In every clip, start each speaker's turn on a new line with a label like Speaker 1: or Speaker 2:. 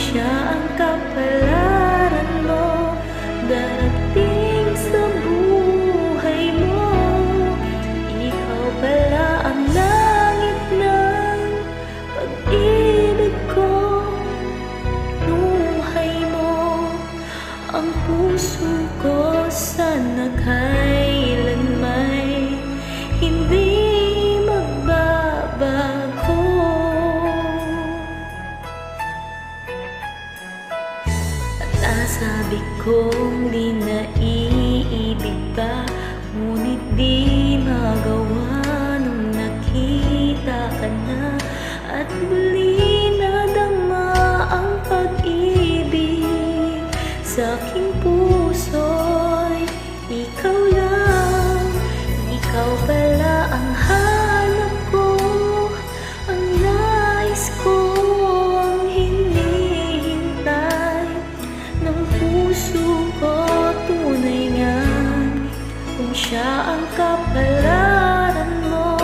Speaker 1: siya ang kapalaran mo darating sa buhay mo. Ikaw pala ang langit ng pag-ibig ko, buhay mo. Ang puso ko sana kailanmay hindi magbabago. At nasabi kong di na iibig ka, ngunit di magawa nung nakita ka na. At muli nadama ang pag-ibig sa aking puso'y ikaw lang. Ikaw pala ang hanap ko, ang nais ko, ang hinihintay ng puso ko. Tunay nga kung siya ang kapalaran mo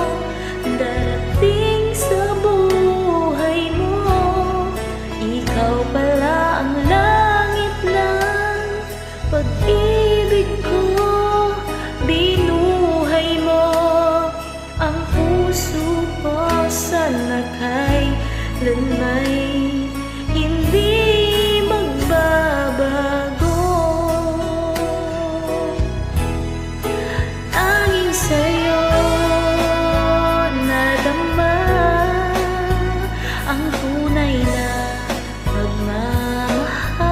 Speaker 1: darating sa buhay mo. Ikaw pala ang langit ng pag-ibig ko, binuhay mo ang puso ko sana kailanmay hindi magbabago. Tanging sa'yo nadama ang tunay na pagmamahal.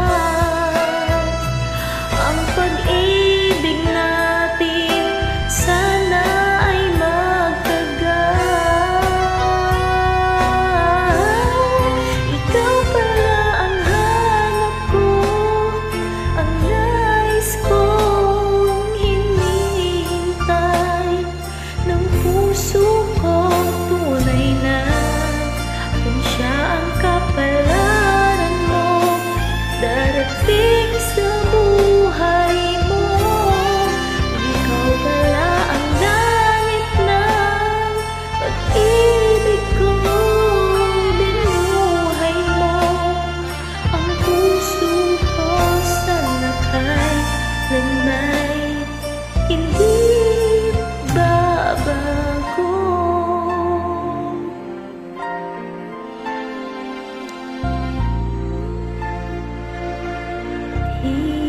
Speaker 1: Ang pag-ibig natin sana ay magtagal. Ikaw pala ang hanap ko, ang nais kong hinihintay ng puso ko. Tunay na kung siya ang kapalaran mo darating sa buhay mo. Ikaw pala ang langit ng pag-ibig ko, binuhay mo ang puso ko sana kailanmay hindi babago. He